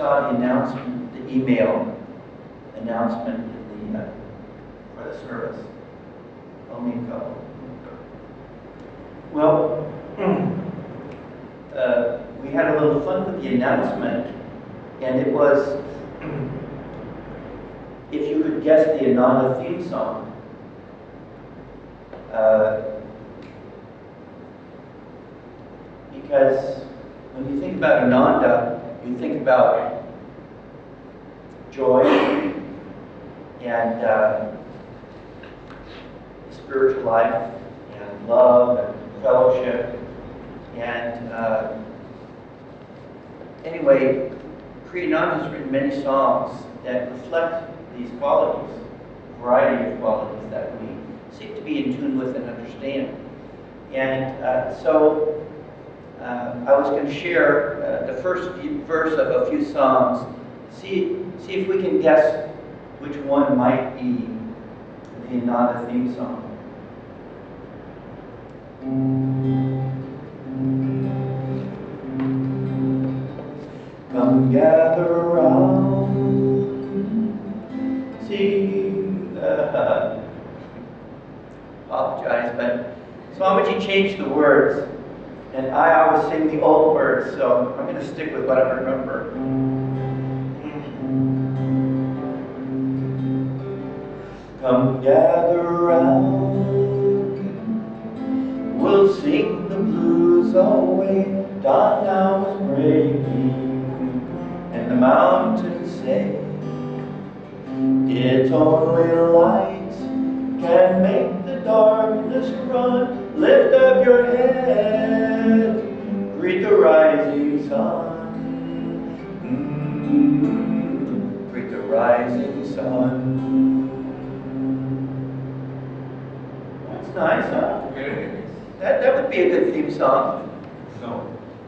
saw the announcement, the email announcement in the, for the service. Only a couple. Well, we had a little fun with the announcement, and it was, if you could guess the Ananda theme song. Because when you think about Ananda, you think about joy and spiritual life and love and fellowship. And anyway, Ananda has written many songs that reflect these qualities, a variety of qualities that we seek to be in tune with and understand. And so I was going to share the first verse of a few songs. See if we can guess which one might be the Ananda theme song. Come gather around, sing. Apologize, but Swamiji changed the words, and I always sing the old words, so I'm going to stick with what I remember. Come gather around, we'll sing the blues away. Dawn now is breaking, and the mountains say, it's only light can make the darkness run. Lift up your head, greet the rising sun. Greet the rising sun. That's nice, huh? That would be a good theme song. No.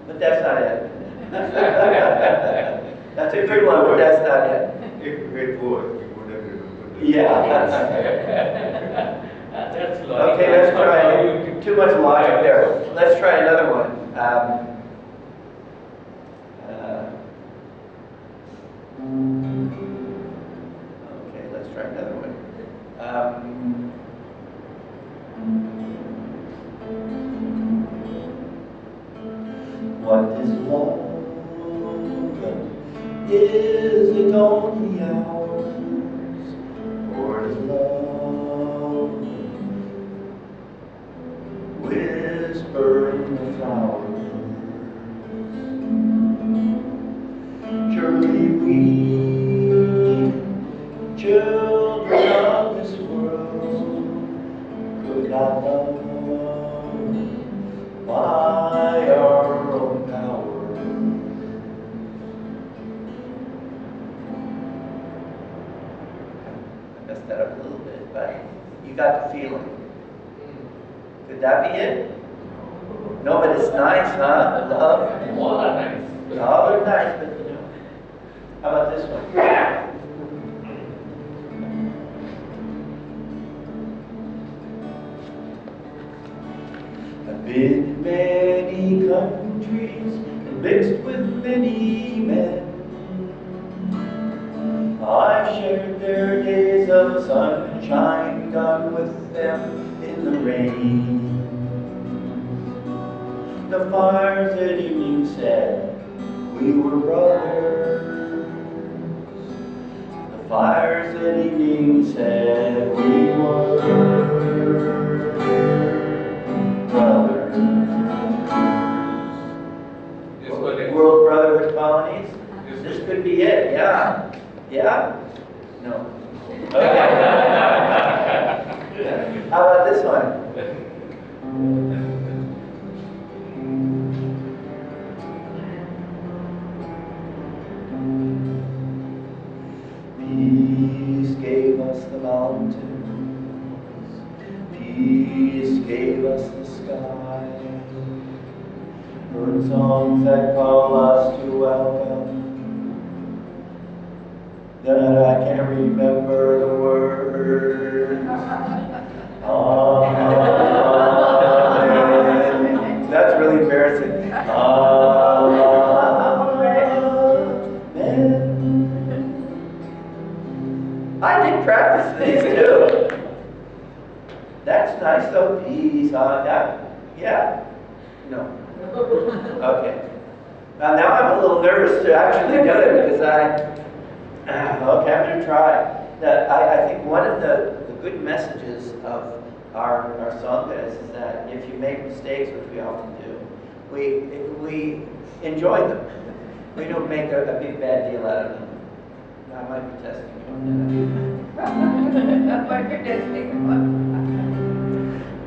But that's not it. That's a good one, but that's not it. If great word, we would have remembered. Yeah, That's logic. okay, let's try. Too much logic there. Let's try another one. Okay, let's try another one. What is love? Is it only ours? Or is love whisper in the flowers? Surely we, children of this world, could not love by our own power. I messed that up a little bit, but you got the feeling. Could that be it? No, but it's nice, huh? Love. All are nice. All are nice, but you know. How about this one? I've been in many countries and mixed with many men. I've shared their days of sunshine, gone with them in the rain. The fires at evening said we were brothers. The fires at evening said we were brothers. World Brotherhood Colonies? This could be it, yeah. Yeah? No. Okay. How about this one? Peace gave us the mountains, peace gave us the sky, bird songs that call us to welcome. Then I can't remember the words. Amen. That's really embarrassing. Amen. practice these too. That's nice though. Peace, yeah. Yeah? No. Okay. Now I'm a little nervous to actually do it because okay, I'm going to try. I think one of the good messages of our Sangha is that if you make mistakes, which we often do, we enjoy them. We don't make a big bad deal out of them. I might be testing you on that. Might be testing you.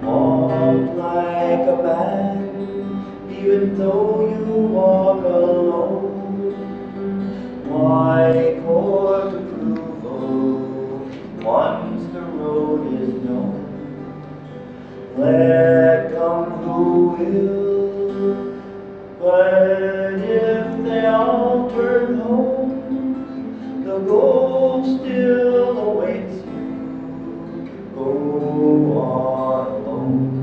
Walk like a man, even though you walk alone. Why court approval once the road is known? Let come who will, but if they all turn home, the goal still awaits you. Go on alone.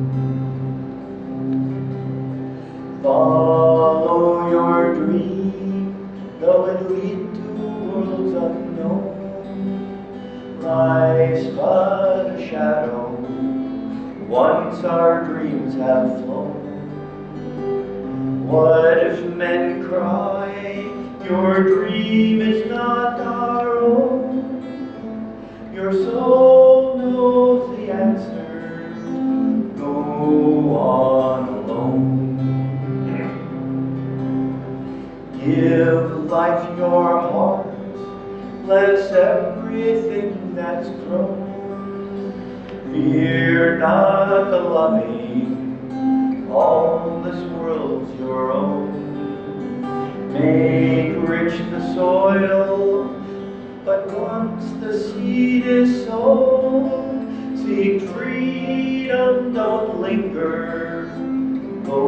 Follow your dream, though it lead to worlds unknown. Life's but a shadow, once our dreams have flown. What if men cry, your dream is not our own? Your soul knows the answer, go on alone. Give life your heart, bless everything that's grown. Fear not the loving, all this world's your own. Make rich the soil, but once the seed is sown, seek freedom, don't linger, go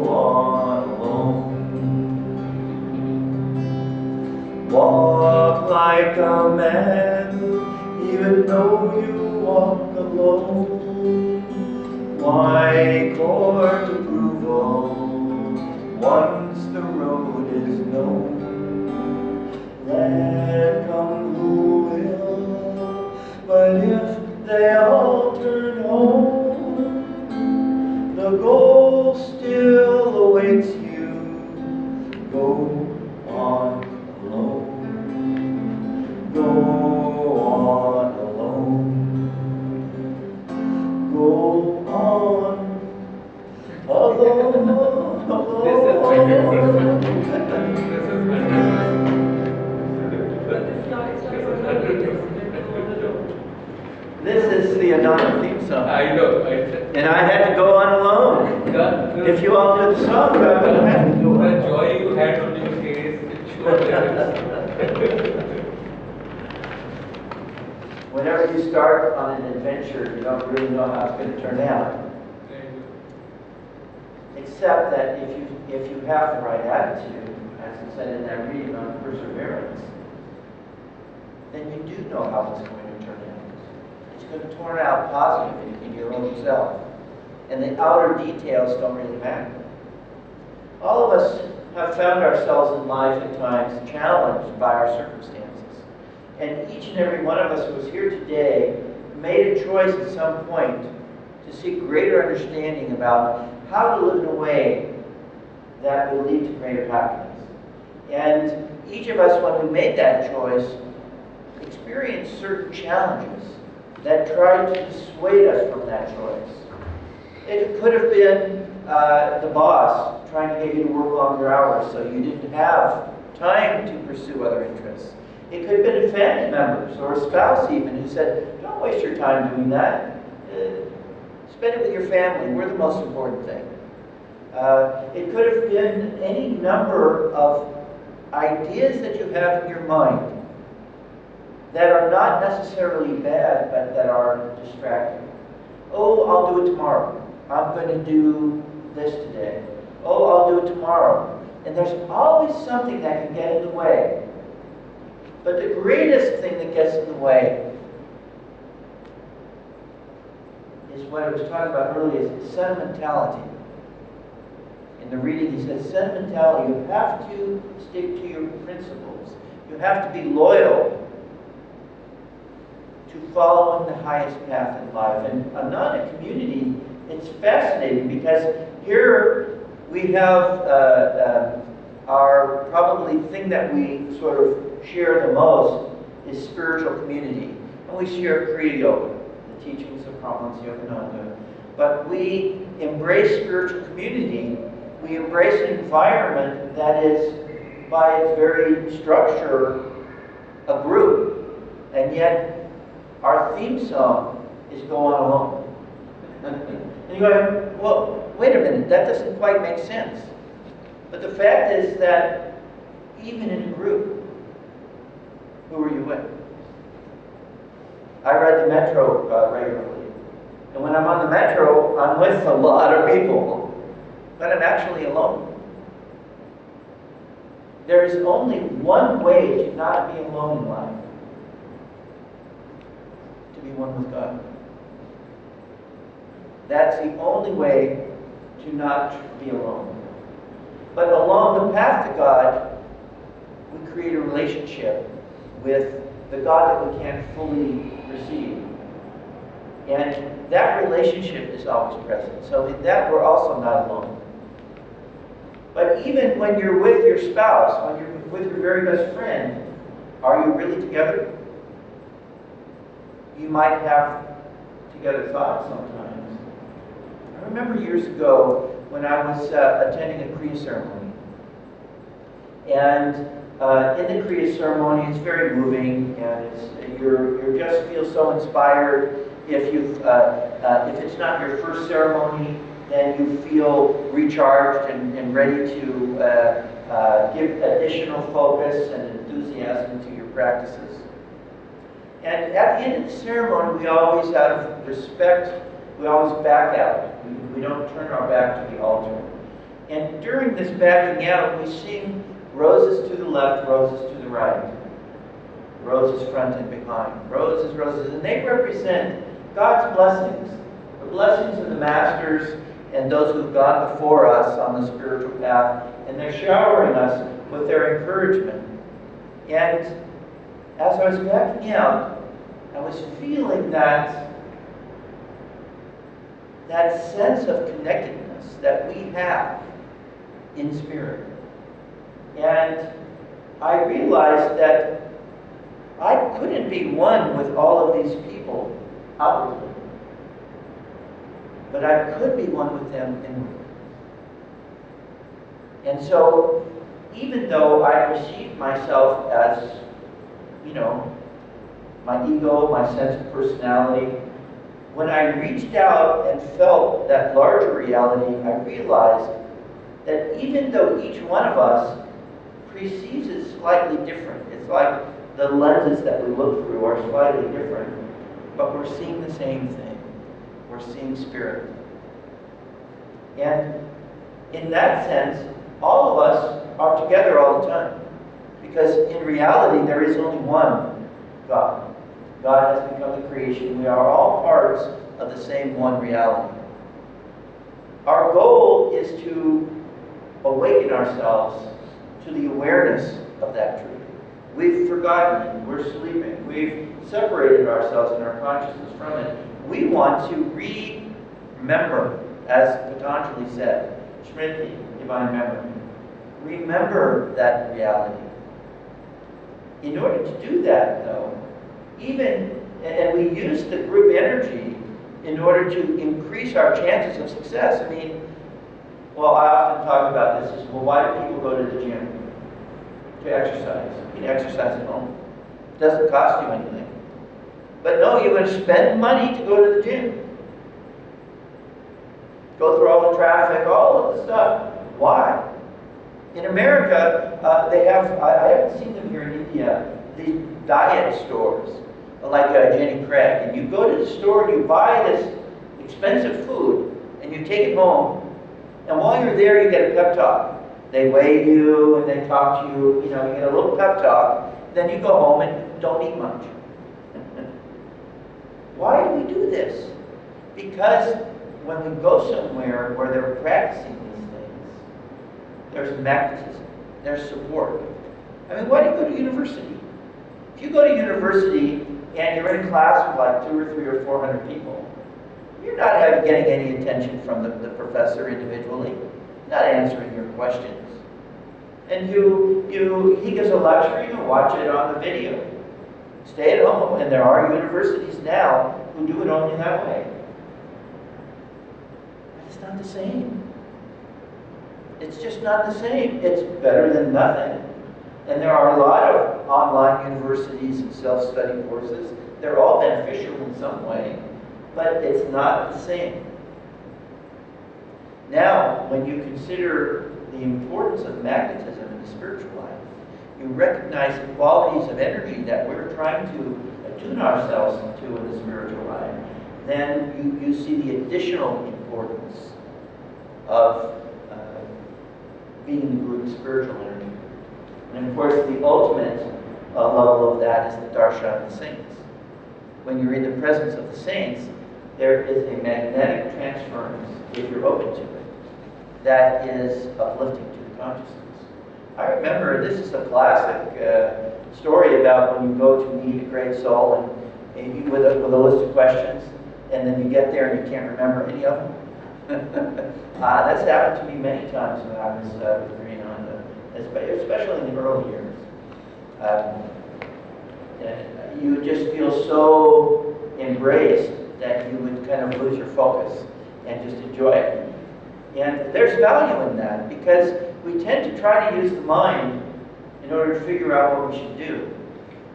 on alone. Walk like a man, even though you walk alone. Why court approval once the road is known? Let come who will, but if they all turn home, the goal still awaits you. Go on alone. Go on alone. Go on alone. This is the Ananda theme song. I know. And I had to go on alone. If you all did the song, I would have had to go on. The joy you had on your face, it showed difference. Whenever you start on an adventure, you don't really know how it's going to turn out. Except that if you have the right attitude, as I said in that reading on perseverance, then you do know how it's going to turn out. It's going to turn out positive in your own self. And the outer details don't really matter. All of us have found ourselves in life at times challenged by our circumstances. And each and every one of us who is here today made a choice at some point to seek greater understanding about how to live in a way that will lead to greater happiness. And each of us, when we made that choice, experienced certain challenges that tried to dissuade us from that choice. It could have been the boss trying to get you to work longer hours so you didn't have time to pursue other interests. It could have been family members or a spouse even who said, don't waste your time doing that. Spend it with your family. We're the most important thing. It could have been any number of ideas that you have in your mind that are not necessarily bad, but that are distracting. Oh, I'll do it tomorrow. I'm going to do this today. Oh, I'll do it tomorrow. And there's always something that can get in the way. But the greatest thing that gets in the way is what I was talking about earlier, is sentimentality. In the reading he says, sentimentality, you have to stick to your principles. You have to be loyal to following the highest path in life. And Ananda community, it's fascinating because here we have our probably thing that we sort of share the most is spiritual community. And we share Kriya Yoga, the teachings of Paramahansa Yogananda. But we embrace spiritual community. We embrace an environment that is, by its very structure, a group. And yet, our theme song is Go On Alone. And you go, well, wait a minute, that doesn't quite make sense. But the fact is that even in a group, who are you with? I ride the metro regularly. And when I'm on the metro, I'm with a lot of people. But I'm actually alone. There is only one way to not be alone in life. To be one with God. That's the only way to not be alone. But along the path to God, we create a relationship with the God that we can't fully receive. And that relationship is always present. So in that, we're also not alone. But even when you're with your spouse, when you're with your very best friend, are you really together? You might have together thoughts sometimes. I remember years ago when I was attending a Kriya ceremony. And in the Kriya ceremony, it's very moving, and you just feel so inspired. If it's not your first ceremony, then you feel recharged and ready to give additional focus and enthusiasm to your practices. And at the end of the ceremony, we always, out of respect, we always back out. We don't turn our back to the altar. And during this backing out, we sing roses to the left, roses to the right. Roses front and behind. Roses, roses. And they represent God's blessings. The blessings of the masters and those who've gone before us on the spiritual path. And they're showering us with their encouragement. And as I was backing out, I was feeling that sense of connectedness that we have in spirit. And I realized that I couldn't be one with all of these people outwardly, but I could be one with them inwardly. And so, even though I perceived myself as, my ego, my sense of personality, when I reached out and felt that larger reality, I realized that even though each one of us perceives it slightly different, it's like the lenses that we look through are slightly different, but we're seeing the same thing. We're seeing spirit. And in that sense, all of us are together all the time. Because in reality, there is only one God. God has become the creation. We are all parts of the same one reality. Our goal is to awaken ourselves to the awareness of that truth. We've forgotten it. We're sleeping. We've separated ourselves in our consciousness from it. We want to remember, as Patanjali said, Smriti, divine memory. Remember that reality. In order to do that, though, and we use the group energy in order to increase our chances of success. I mean, well, I often talk about this is, well, why do people go to the gym? To exercise. You can exercise at home. It doesn't cost you anything. But no, you're going to spend money to go to the gym. Go through all the traffic, all of the stuff. Why? In America, they have, I haven't seen them here in India, these diet stores, like Jenny Craig. And you go to the store and you buy this expensive food, and you take it home, and while you're there, you get a pep talk. They weigh you, and they talk to you, you get a little pep talk, then you go home and don't eat much. Why do we do this? Because when we go somewhere where they're practicing these things, there's magnetism, there's support. I mean, why do you go to university? If you go to university and you're in a class with like 200 or 300 or 400 people, you're not getting any attention from the professor individually, not answering your questions. And he gives a lecture, you can watch it on the video. Stay at home, and there are universities now who do it only that way. But it's not the same. It's just not the same. It's better than nothing. And there are a lot of online universities and self-study courses. They're all beneficial in some way, but it's not the same. Now, when you consider the importance of magnetism in the spiritual life, you recognize the qualities of energy that we're trying to attune ourselves to in the spiritual life, then you see the additional importance of being the group spiritual energy. And of course, the ultimate level of that is the darshan of the saints. When you're in the presence of the saints, there is a magnetic transference, if you're open to it, that is uplifting to the consciousness. I remember, this is a classic story about when you go to meet a great soul and you, with a list of questions, and then you get there and you can't remember any of them. That's happened to me many times when I was with Ananda, especially in the early years. You just feel so embraced that you would kind of lose your focus and just enjoy it. And there's value in that, because we tend to try to use the mind in order to figure out what we should do.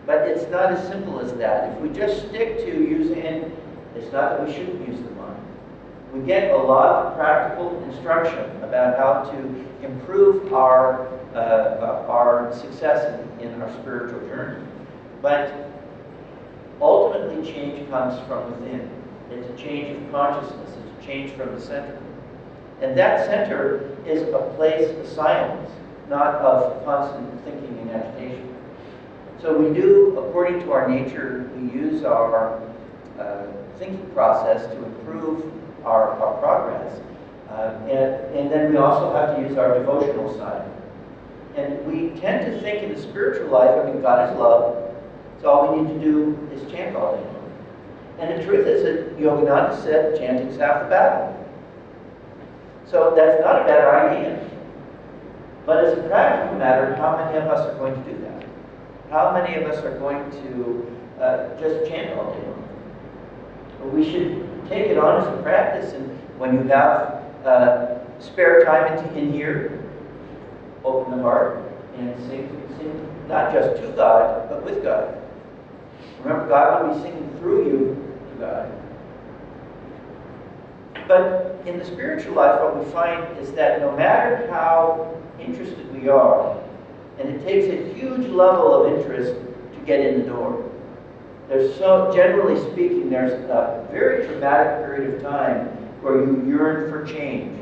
But it's not as simple as that. If we just stick to using it, it's not that we shouldn't use the mind. We get a lot of practical instruction about how to improve our success in our spiritual journey. But ultimately, change comes from within. It's a change of consciousness. It's a change from the center. And that center is a place of silence, not of constant thinking and agitation. So we do, according to our nature, we use our thinking process to improve our progress. And then we also have to use our devotional side. And we tend to think in the spiritual life, I mean, God is love, so all we need to do is chant all day long. And the truth is that Yogananda said chanting's half the battle. So that's not a bad idea. But as a practical matter, how many of us are going to do that? How many of us are going to just chant all day long? Well, we should take it on as a practice, and when you have spare time in here, open the heart and sing not just to God, but with God. Remember, God will be singing through you to God. But in the spiritual life, what we find is that no matter how interested we are, and it takes a huge level of interest to get in the door. Generally speaking, there's a very traumatic period of time where you yearn for change.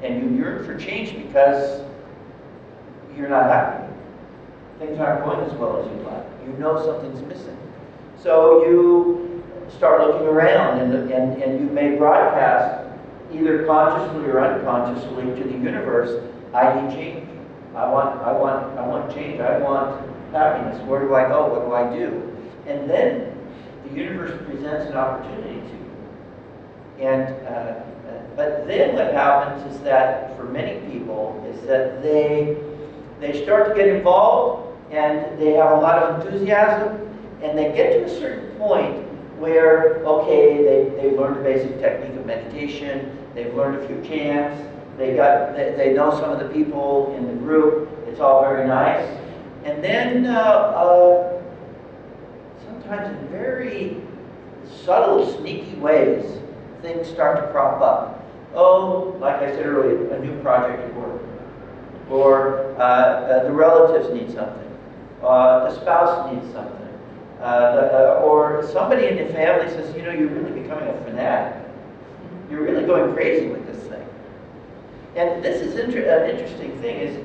And you yearn for change because you're not happy. Things aren't going as well as you'd like. You know something's missing. So you start looking around, and you may broadcast, either consciously or unconsciously, to the universe, I need change. I want change. I want happiness. Where do I go? What do I do? And then the universe presents an opportunity to you. And but then what happens is that for many people is that they start to get involved, and they have a lot of enthusiasm, and they get to a certain point where, okay, they've learned the basic technique of meditation, they've learned a few chants, they know some of the people in the group, it's all very nice. And then sometimes in very subtle, sneaky ways, things start to crop up. Oh, like I said earlier, a new project at work. Or the relatives need something. The spouse needs something. Or somebody in the family says, you know, you're really becoming a fanatic. You're really going crazy with this thing. And this is an interesting thing, is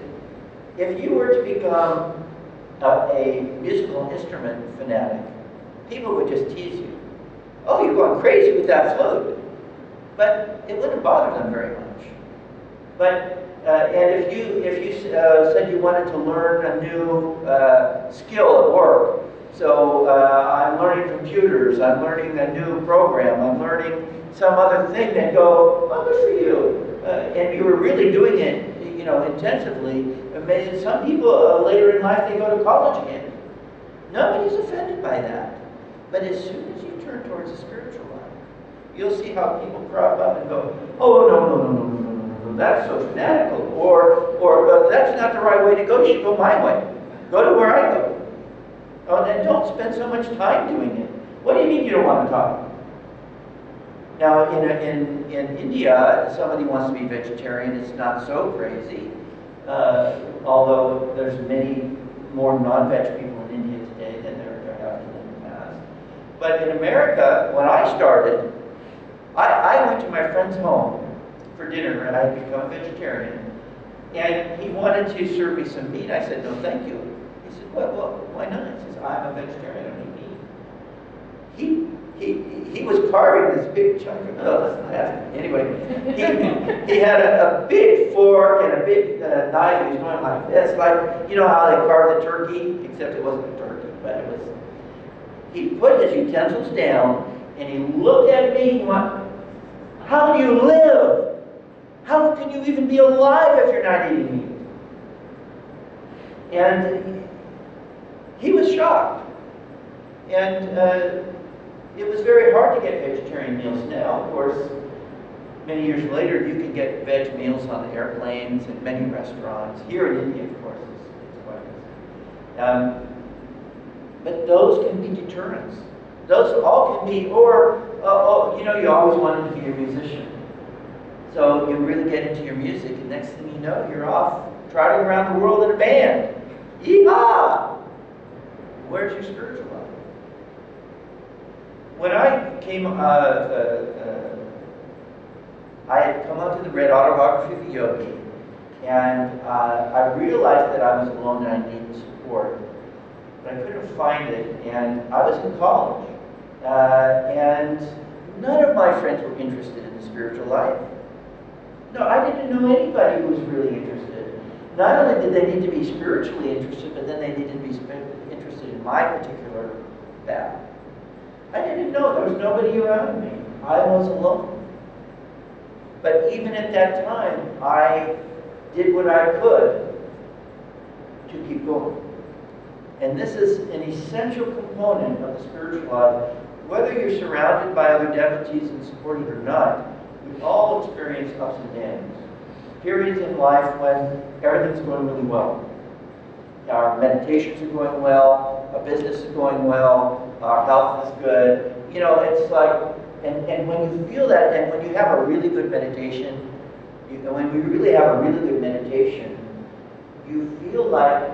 if you were to become a musical instrument fanatic, people would just tease you. Oh, you're going crazy with that flute. But it wouldn't bother them very much. But and if you said you wanted to learn a new skill at work, so I'm learning to computers, I'm learning a new program, I'm learning some other thing, that go, oh, good for you. And you were really doing it, intensively. Some people later in life, they go to college again. Nobody's offended by that. But as soon as you turn towards the spiritual life, you'll see how people crop up and go, oh, no, that's so fanatical. Or that's not the right way to go, you should go my way. Go to where I go. Oh, and don't spend so much time doing it. What do you mean you don't want to talk? Now, in India, somebody wants to be vegetarian, it's not so crazy. Although there's many more non-veg people in India today than there have been in the past. But in America, when I started, I went to my friend's home for dinner, and I had become a vegetarian. And he wanted to serve me some meat. I said, no, thank you. He said, well, why not? He says, I'm a vegetarian, I don't eat meat. He was carving this big chunk of anyway, he had a big fork and a big knife. He was going like this, like, you know how they carve the turkey, except it wasn't a turkey, but it was. He put his utensils down and he looked at me and went, how do you live? How can you even be alive if you're not eating meat? And he was shocked. And it was very hard to get vegetarian meals now. Of course, many years later, you can get veg meals on airplanes and many restaurants. Here in India, of course, it's quite easy. But those can be deterrents. Those all can be, or, you always wanted to be a musician. So you really get into your music, and next thing you know, you're off trotting around the world in a band. Yeehaw! Where's your spiritual life? When I came, I had come out to the Red Autobiography of a Yogi, and I realized that I was alone and I needed support, but I couldn't find it, and I was in college, and none of my friends were interested in the spiritual life. No, I didn't know anybody who was really interested. Not only did they need to be spiritually interested, but then they needed to be interested in my particular path. I didn't know. There was nobody around me. I was alone. But even at that time, I did what I could to keep going. And this is an essential component of the spiritual life. Whether you're surrounded by other devotees and supported or not, we all experience ups and downs. Periods in life when everything's going really well. Our meditations are going well, our business is going well, our health is good. It's like, and when you feel that, and when you have a really good meditation, when we really have a really good meditation, you feel like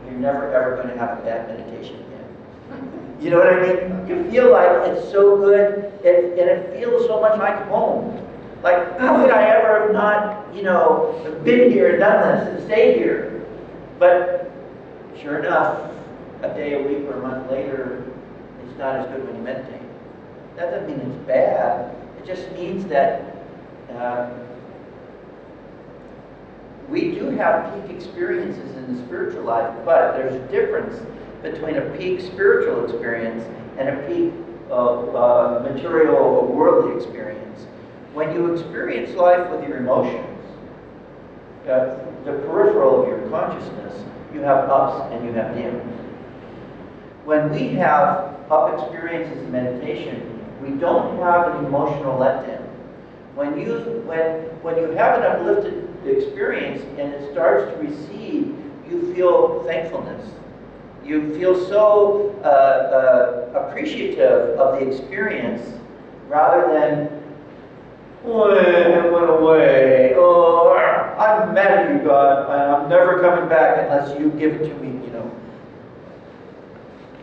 you're never ever going to have a bad meditation again. You know what I mean? You feel like it's so good, and it feels so much like home. Like, how could I ever have not, been here and done this and stayed here? But sure enough, a day, a week, or a month later, it's not as good when you meditate. That doesn't mean it's bad. It just means that we do have peak experiences in the spiritual life, but there's a difference between a peak spiritual experience and a peak material or worldly experience. When you experience life with your emotions, the peripheral of your consciousness, you have ups and you have downs. When we have up experiences in meditation, we don't have an emotional letdown. When you have an uplifted experience and it starts to recede, you feel thankfulness. You feel so appreciative of the experience rather than, oh, it went away. Oh, I'm mad at you, God. I'm never coming back unless you give it to me,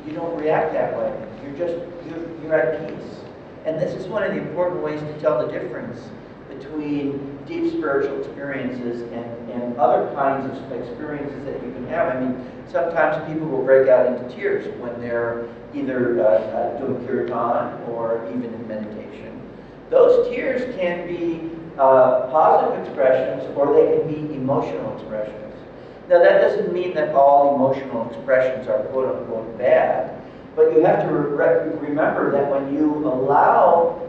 You don't react that way. You're at peace. And this is one of the important ways to tell the difference between deep spiritual experiences and other kinds of experiences that you can have. I mean, sometimes people will break out into tears when they're either doing kirtan or even in meditation. Those tears can be positive expressions or they can be emotional expressions. Now, that doesn't mean that all emotional expressions are quote-unquote bad, But you have to remember that when you allow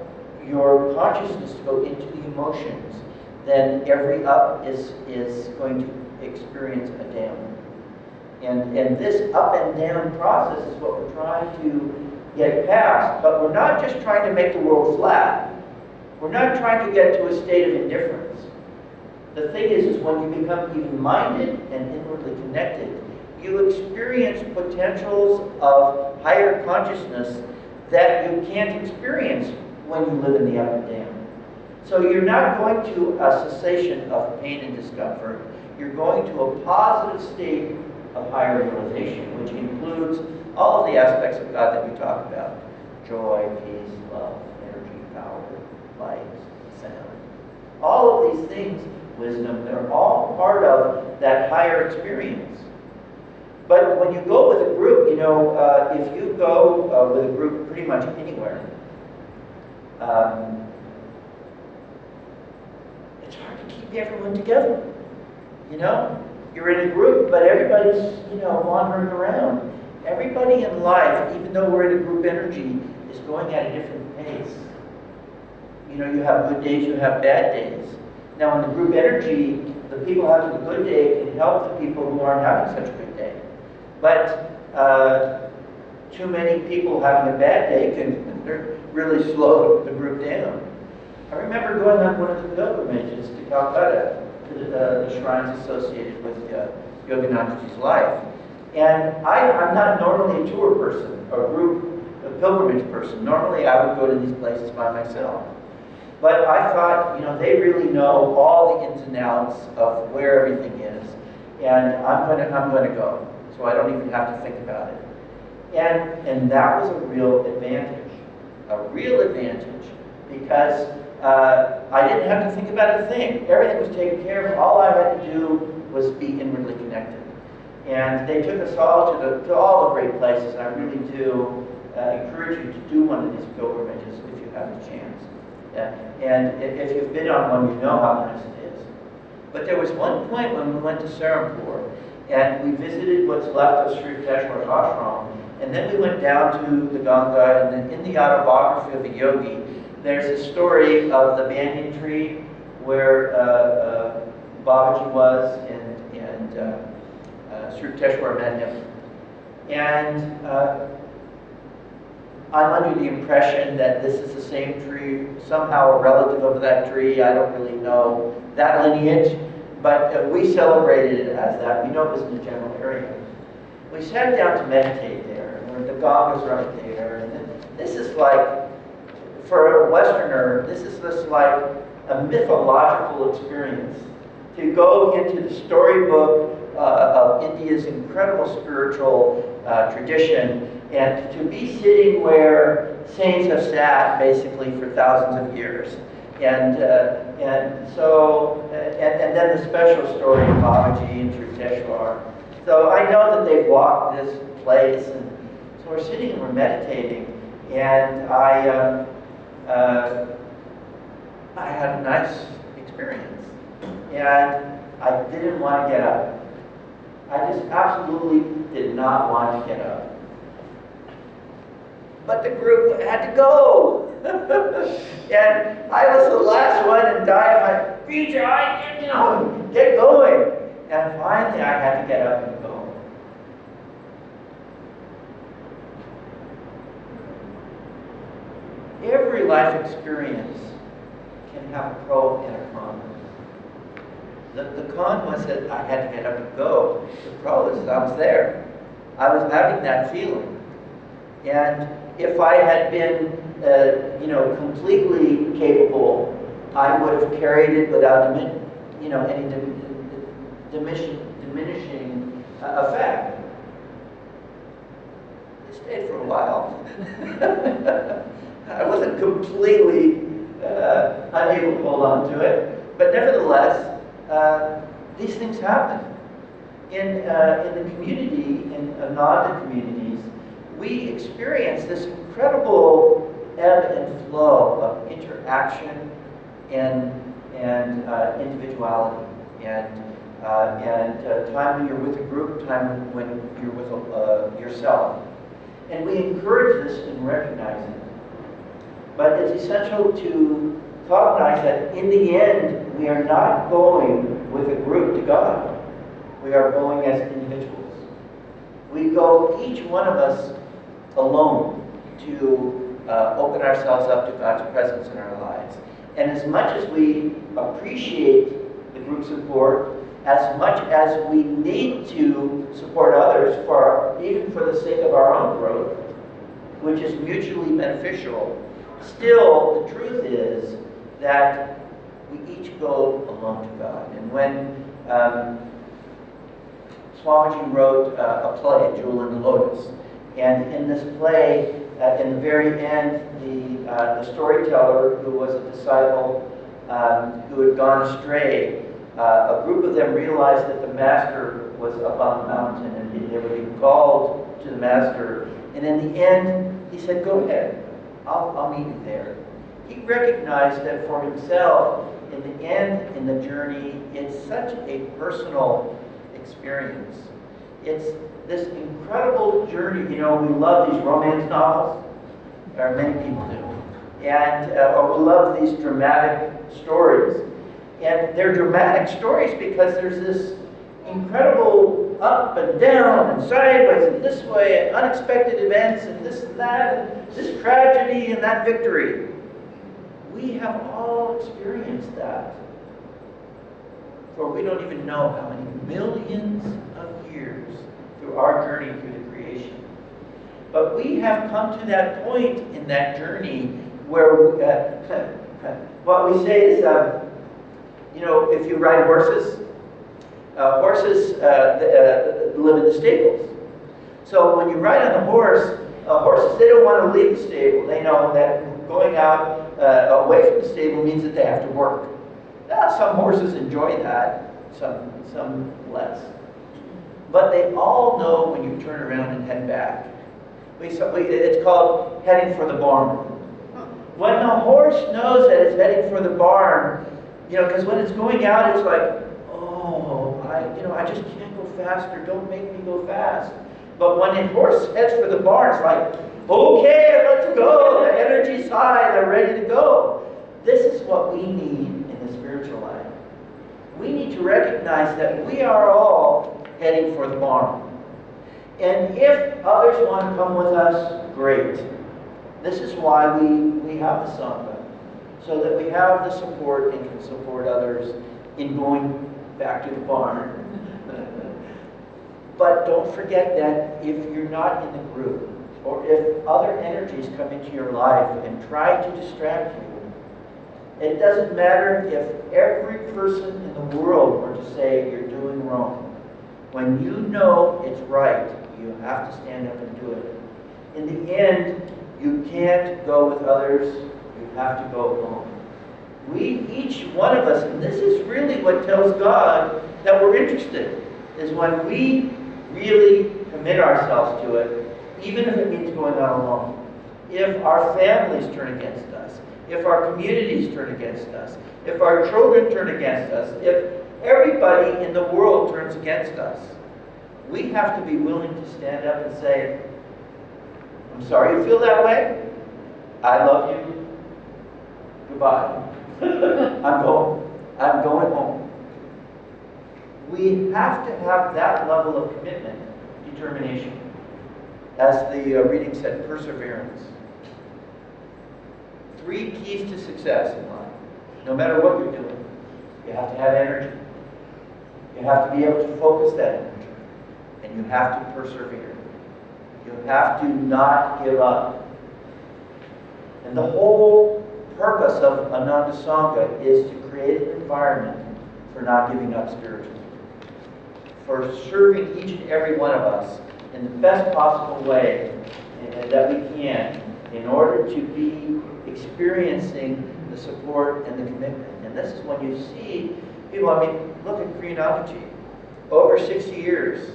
your consciousness to go into the emotions, then every up is going to experience a down. And this up and down process is what we're trying to get past. But we're not just trying to make the world flat. We're not trying to get to a state of indifference. The thing is when you become even-minded and inwardly connected, you experience potentials of higher consciousness that you can't experience when you live in the up and down. So you're not going to a cessation of pain and discomfort. You're going to a positive state of higher realization, which includes all of the aspects of God that we talk about. Joy, peace, love, energy, power, light, sound. All of these things, wisdom, they're all part of that higher experience. But when you go with a group, you know, if you go with a group pretty much anywhere, it's hard to keep everyone together. You know, you're in a group, but everybody's, you know, wandering around. Everybody in life, even though we're in a group energy, is going at a different pace. You know, you have good days, you have bad days. Now, in the group energy, the people having a good day can help the people who aren't having such a good day. But too many people having a bad day can really slow the group down. I remember going on one of the pilgrimages to Calcutta, to the shrines associated with Yoganandaji's life. And I'm not normally a tour person, a pilgrimage person. Normally I would go to these places by myself. But I thought, you know, they really know all the ins and outs of where everything is, and I'm going to go, so I don't even have to think about it. And that was a real advantage, because I didn't have to think about a thing. Everything was taken care of. All I had to do was be inwardly connected. And they took us all to all the great places, and I really do encourage you to do one of these pilgrimages if you have the chance. And if you've been on one, you know how nice it is. But there was one point when we went to Serampore, and we visited what's left of Sri Yukteswar's ashram, and then we went down to the Ganga, and then in the autobiography of a yogi, there's a story of the banyan tree where Babaji was, and Sri Yukteswar met him. And I'm under the impression that this is the same tree, somehow a relative of that tree. I don't really know that lineage, but we celebrated it as that. We know it was in the general area. We sat down to meditate there, and the Ganga's right there. And this is like, for a Westerner, this is just like a mythological experience. To go into the storybook of India's incredible spiritual tradition, and to be sitting where saints have sat basically for thousands of years. And then the special story of Babaji and Sri Yukteswar. So I know that they've walked this place, and so we're sitting and we're meditating, and I had a nice experience, and I didn't want to get up. I just absolutely did not want to get up. But the group had to go. And I was the last one, and Di, my feature, get going. And finally I had to get up and go. Every life experience can have a pro and a con. The con was that I had to get up and go. The pro is that I was there. I was having that feeling. And if I had been, completely capable, I would have carried it without any diminishing effect. It stayed for a while. I wasn't completely unable to hold on to it, but nevertheless, these things happen. In the community, in Ananda communities, we experience this incredible ebb and flow of interaction and individuality, and time when you're with a group, time when you're with yourself. And we encourage this and recognize it. But it's essential to cognize that in the end, we are not going with a group to God. We are going as individuals. We go, each one of us, alone to open ourselves up to God's presence in our lives. And as much as we appreciate the group support, as much as we need to support others, even for the sake of our own growth, which is mutually beneficial, still the truth is that we each go alone to God. And when Swamiji wrote a play, Jewel in the Lotus, and in this play, in the very end, the storyteller, who was a disciple who had gone astray, a group of them realized that the master was up on the mountain and they were being called to the master. And in the end, he said, "Go ahead, I'll meet you there." He recognized that for himself, in the end, in the journey, it's such a personal experience. It's this incredible journey. You know, we love these romance novels, or many people do, and or we love these dramatic stories. And they're dramatic stories because there's this incredible up and down and sideways and this way and unexpected events and this and that and this tragedy and that victory. We have all experienced that. For we don't even know how many millions of years through our journey through the creation. But we have come to that point in that journey where what we say is, you know, if you ride horses, horses live in the stables. So when you ride on the horse, horses, they don't want to leave the stable. They know that going out away from the stable means that they have to work. Now, some horses enjoy that, some less. But they all know when you turn around and head back. It's called heading for the barn. When the horse knows that it's heading for the barn, you know, because when it's going out, it's like, oh, I just can't go faster. Don't make me go fast. But when a horse heads for the barn, it's like, okay, let's go. The energy's high. They're ready to go. This is what we need in the spiritual life. We need to recognize that we are all heading for the barn. And if others want to come with us, great. This is why we have the Sangha. So that we have the support and can support others in going back to the barn. But don't forget that if you're not in the group, or if other energies come into your life and try to distract you, it doesn't matter if every person in the world were to say you're doing wrong. When you know it's right, you have to stand up and do it. In the end, you can't go with others. You have to go alone. Each one of us, and this is really what tells God that we're interested, is when we really commit ourselves to it, even if it means going out alone. If our families turn against us, if our communities turn against us, if our children turn against us, if everybody in the world turns against us, we have to be willing to stand up and say, I'm sorry you feel that way. I love you. Goodbye. I'm going home. We have to have that level of commitment, determination. As the reading said, perseverance. 3 keys to success in life. No matter what you're doing, you have to have energy. You have to be able to focus that energy. And you have to persevere. You have to not give up. And the whole purpose of Ananda Sangha is to create an environment for not giving up spiritually. For serving each and every one of us in the best possible way that we can in order to be experiencing the support and the commitment. And this is when you see people, I mean, look at Anandaji. Over 60 years,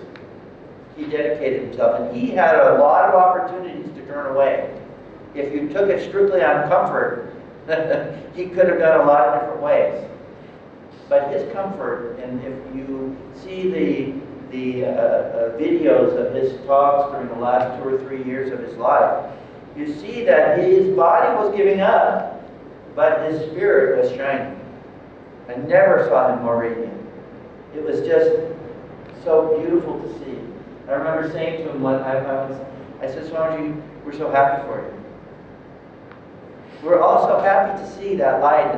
he dedicated himself, and he had a lot of opportunities to turn away. If you took it strictly on comfort, he could have done a lot of different ways. But his comfort, and if you see videos of his talks during the last 2 or 3 years of his life, you see that his body was giving up, but his spirit was shining. I never saw him more radiant. It was just so beautiful to see. I remember saying to him when I said, Swamiji, we're so happy for you. We're all so happy to see that light.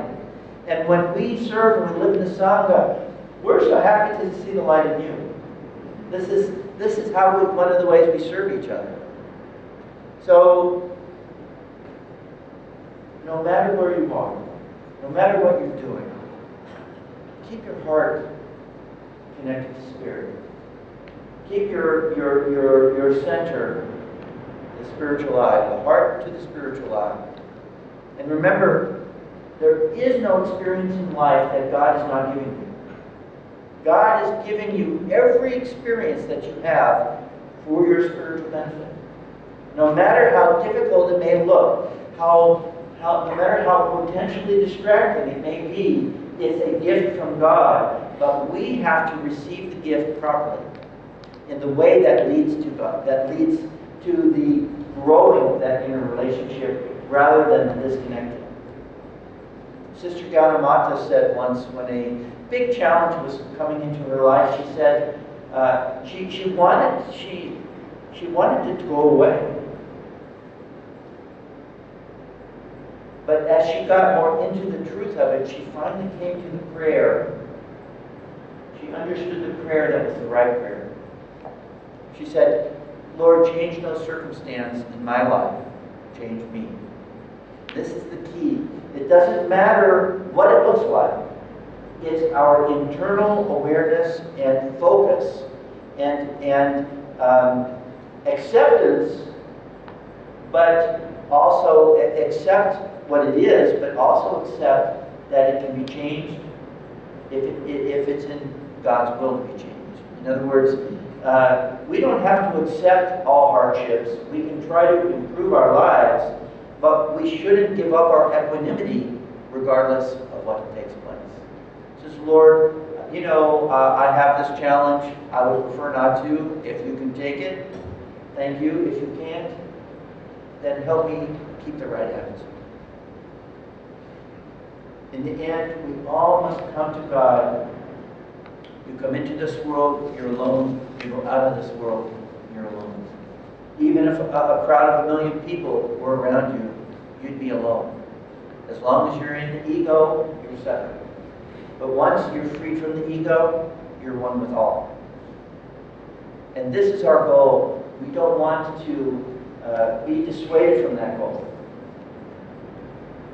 And when we serve and we live in the Sangha, we're so happy to see the light in you. This is how one of the ways we serve each other. So, no matter where you are, no matter what you're doing, keep your heart connected to Spirit. Keep your center, the spiritual eye, the heart to the spiritual eye. And remember, there is no experience in life that God is not giving you. God is giving you every experience that you have for your spiritual benefit. No matter how difficult it may look, no matter how potentially distracting it may be, it's a gift from God. But we have to receive the gift properly, in the way that leads to God, that leads to the growing of that inner relationship rather than the disconnecting. Sister Gaudamata said once, when a big challenge was coming into her life, she said she wanted it to go away. But as she got more into the truth of it, she finally came to the prayer. She understood the prayer that was the right prayer. She said, Lord, change no circumstance in my life. Change me. This is the key. It doesn't matter what it looks like. It's our internal awareness and focus and acceptance, but also accept what it is, but also accept that it can be changed if it's in God's will to be changed. In other words, we don't have to accept all hardships. We can try to improve our lives, but we shouldn't give up our equanimity regardless of what takes place. Says, Lord, I have this challenge. I would prefer not to. If you can take it, thank you. If you can't, then help me keep the right attitude. In the end, we all must come to God. You come into this world, you're alone. You go out of this world, you're alone. Even if a crowd of 1 million people were around you, you'd be alone. As long as you're in the ego, you're separate. But once you're free from the ego, you're one with all. And this is our goal. We don't want to be dissuaded from that goal.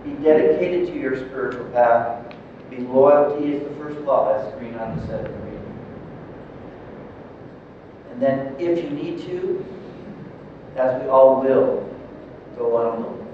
Be dedicated to your spiritual path. Be loyalty is the first law, as Ananda said in the reading. And then, if you need to, as we all will, go on alone.